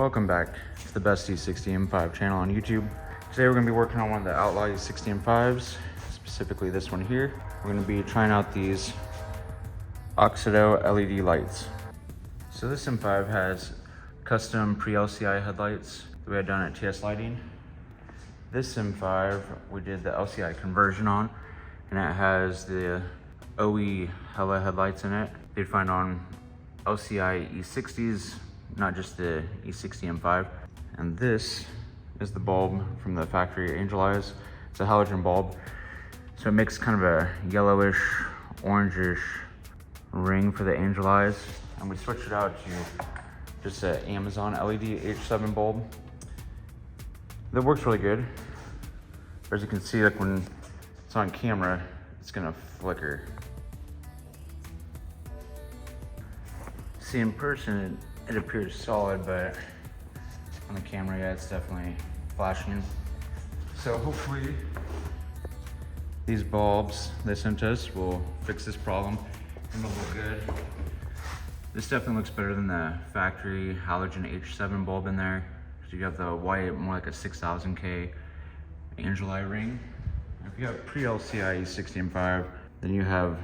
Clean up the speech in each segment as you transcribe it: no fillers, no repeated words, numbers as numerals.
Welcome back to the best E60 M5 channel on YouTube. Today we're going to be working on one of the Outlaw E60 M5s, specifically this one here. We're going to be trying out these Auxito LED lights. So this M5 has custom pre-LCI headlights that we had done at TS Lighting. This M5 we did the LCI conversion on, and it has the OE hella headlights in it. You'd find on LCI E60s, not just the E60 M5. And this is the bulb from the factory Angel Eyes. It's a halogen bulb, so it makes kind of a yellowish, orangish ring for the Angel Eyes. And we switched it out to just an Amazon LED H7 bulb. That works really good. As you can see, like when it's on camera, it's gonna flicker. See, in person, it appears solid, but on the camera, yeah, it's definitely flashing. So hopefully these bulbs they sent us will fix this problem and it'll look good. This definitely looks better than the factory halogen H7 bulb in there. So you have the white, more like a 6000K angel eye ring. If you have pre-LCI E60 M5, then you have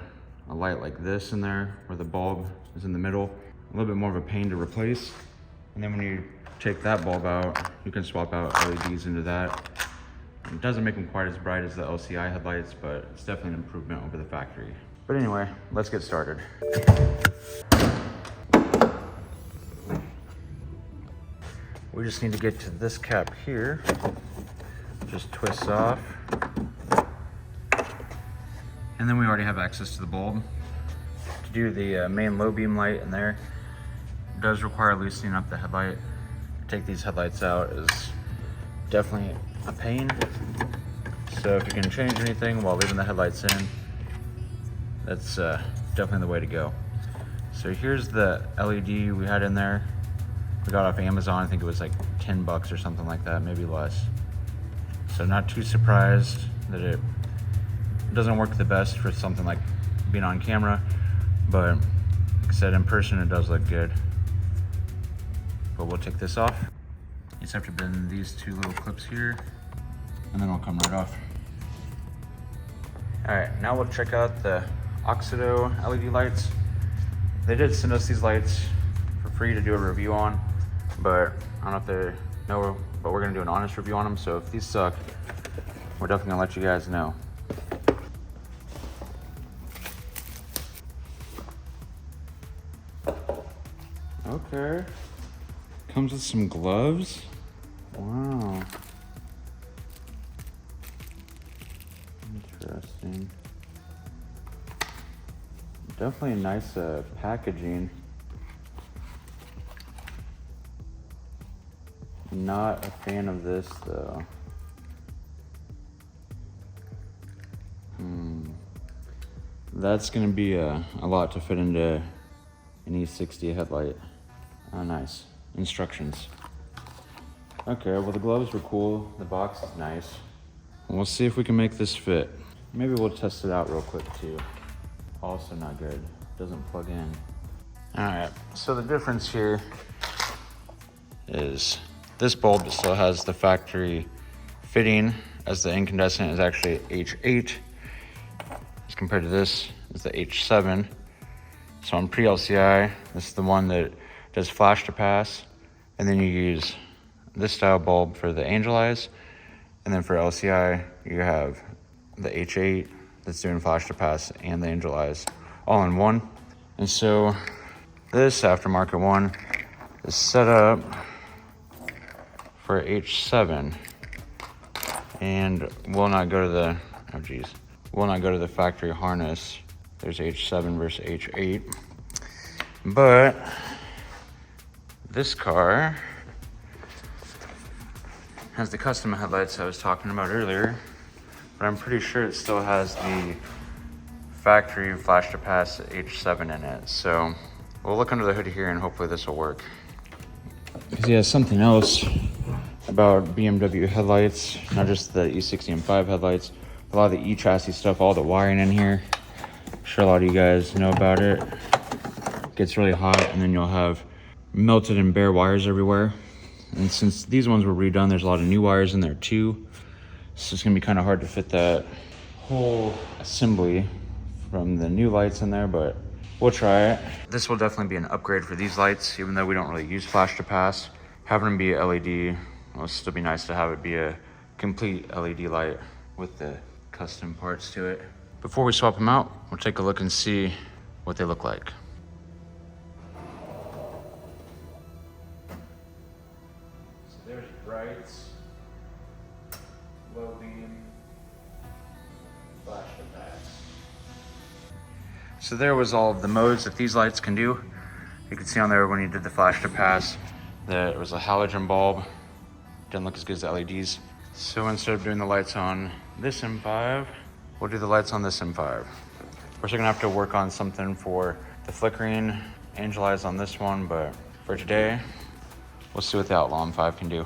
a light like this in there where the bulb is in the middle. A little bit more of a pain to replace. And then when you take that bulb out, you can swap out LEDs into that. It doesn't make them quite as bright as the LCI headlights, but it's definitely an improvement over the factory. But anyway, let's get started. We just need to get to this cap here. Just twists off. And then we already have access to the bulb. To do the main low beam light in there, it does require loosening up the headlight. Take these headlights out is definitely a pain. So if you can change anything while leaving the headlights in, that's definitely the way to go. So here's the LED we had in there. We got off Amazon, I think it was like 10 bucks or something like that, maybe less. So not too surprised that it doesn't work the best for something like being on camera, but like I said, in person it does look good. But we'll take this off. You just have to bend these two little clips here, and then it'll come right off. All right, now we'll check out the Oxido LED lights. They did send us these lights for free to do a review on, but I don't know if they know, but we're gonna do an honest review on them. So if these suck, we're definitely gonna let you guys know. Okay. Comes with some gloves. Wow. Interesting. Definitely nice packaging. Not a fan of this though. That's gonna be a lot to fit into an E60 headlight. Oh, nice. Instructions. Okay, well the gloves were cool. The box is nice. We'll see if we can make this fit. Maybe we'll test it out real quick too. Also not good. Doesn't plug in. All right, so the difference here is this bulb still has the factory fitting, as the incandescent is actually H8 as compared to this is the H7. So on pre-LCI, this is the one that does flash to pass, and then you use this style bulb for the Angel Eyes, and then for LCI you have the H8 that's doing flash to pass and the Angel Eyes all in one. And so this aftermarket one is set up for H7 and will not go to the will not go to the factory harness. There's H7 versus H8, but this car has the custom headlights I was talking about earlier, but I'm pretty sure it still has the factory flash to pass H7 in it. So we'll look under the hood here and hopefully this will work. Because yeah, something else about BMW headlights, not just the E60 M5 headlights, a lot of the E-chassis stuff, all the wiring in here. I'm sure a lot of you guys know about it. It gets really hot and then you'll have melted and bare wires everywhere. And since these ones were redone, there's a lot of new wires in there too. So it's gonna be kind of hard to fit that whole assembly from the new lights in there, but we'll try it. This will definitely be an upgrade for these lights, even though we don't really use flash to pass. Having them be LED, it'll still be nice to have it be a complete LED light with the custom parts to it. Before we swap them out, we'll take a look and see what they look like. So there's brights, low beam, flash to pass. So there was all of the modes that these lights can do. You can see on there when you did the flash to pass that it was a halogen bulb. Didn't look as good as the LEDs. So instead of doing the lights on this M5, we'll do the lights on this M5. We're still gonna have to work on something for the flickering, angel eyes on this one, but for today, we'll see what the Outlaw M5 can do.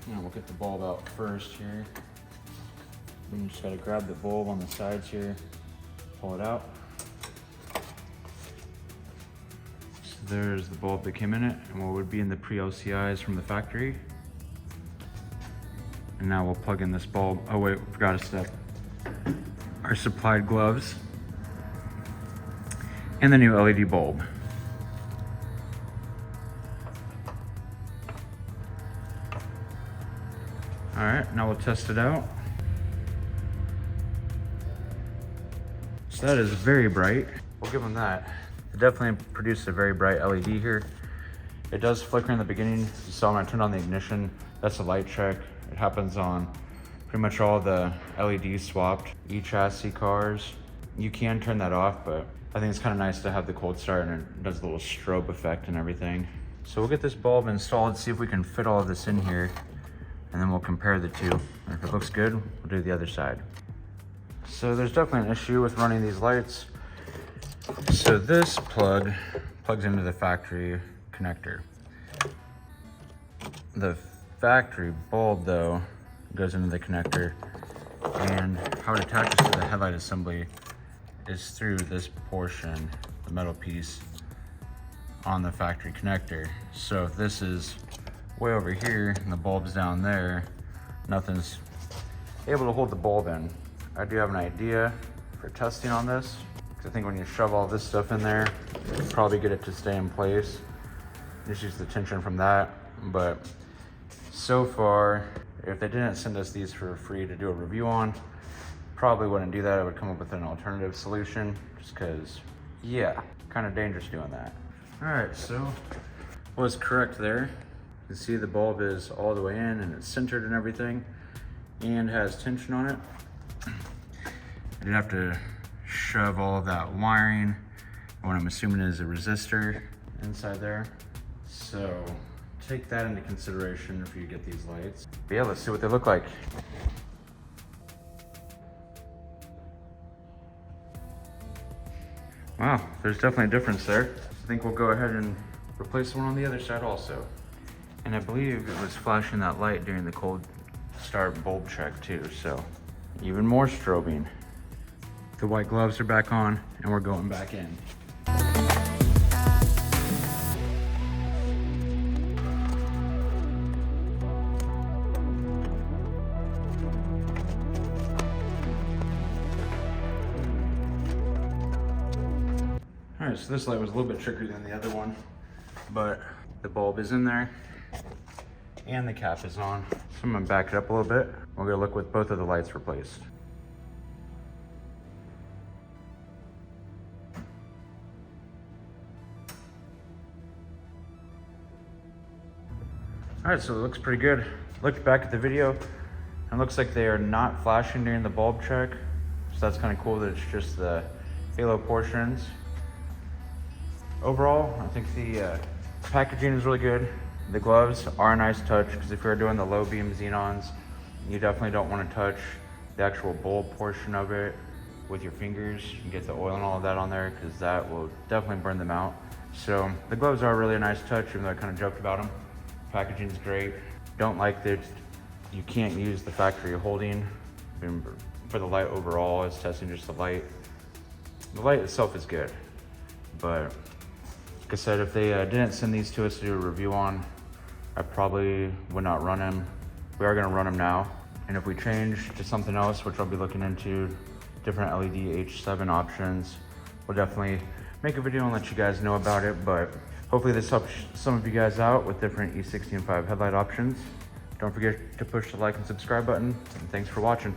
Now we'll get the bulb out first here. You just gotta grab the bulb on the sides here, pull it out. So there's the bulb that came in it and what would be in the pre-LCIs from the factory. And now we'll plug in this bulb. Oh wait, forgot a step. Our supplied gloves and the new LED bulb. All right, now we'll test it out. So that is very bright. We'll give them that. It definitely produced a very bright LED here. It does flicker in the beginning. You saw when I turned on the ignition, that's a light check. It happens on pretty much all the LEDs swapped, E-chassis cars. You can turn that off, but I think it's kind of nice to have the cold start and it does a little strobe effect and everything. So we'll get this bulb installed, see if we can fit all of this in here, and then we'll compare the two. And if it looks good, we'll do the other side. So there's definitely an issue with running these lights. So this plug plugs into the factory connector. The factory bulb though goes into the connector, and how it attaches to the headlight assembly is through this portion, the metal piece on the factory connector. So if this is way over here and the bulb's down there, nothing's able to hold the bulb in. I do have an idea for testing on this, because I think when you shove all this stuff in there, you can probably get it to stay in place. Just use the tension from that. But so far, if they didn't send us these for free to do a review on, probably wouldn't do that. I would come up with an alternative solution, just because, yeah, kind of dangerous doing that. All right, so was correct there. You can see the bulb is all the way in and it's centered and everything, and has tension on it. I did have to shove all of that wiring, what I'm assuming is a resistor inside there. So take that into consideration if you get these lights. But yeah, let's see what they look like. Wow, there's definitely a difference there. I think we'll go ahead and replace one on the other side also. And I believe it was flashing that light during the cold start bulb check too, so even more strobing. The white gloves are back on and we're going back in. All right, so this light was a little bit trickier than the other one, but the bulb is in there and the cap is on. So I'm gonna back it up a little bit. We're gonna look with both of the lights replaced. All right, so it looks pretty good. Looked back at the video and looks like they are not flashing during the bulb check. So that's kind of cool that it's just the halo portions. Overall, I think the packaging is really good. The gloves are a nice touch, because if you're doing the low beam xenons, you definitely don't want to touch the actual bulb portion of it with your fingers and get the oil and all of that on there, because that will definitely burn them out. So the gloves are really a nice touch, even though I kind of joked about them. Packaging's great. Don't like that you can't use the factory holding for the light overall. It's testing just the light. The light itself is good, but like I said, if they didn't send these to us to do a review on, I probably would not run them. We are gonna run them now. And if we change to something else, which I'll be looking into, different LED H7 options, we'll definitely make a video and let you guys know about it. But hopefully this helps some of you guys out with different E60 M5 headlight options. Don't forget to push the like and subscribe button, and thanks for watching.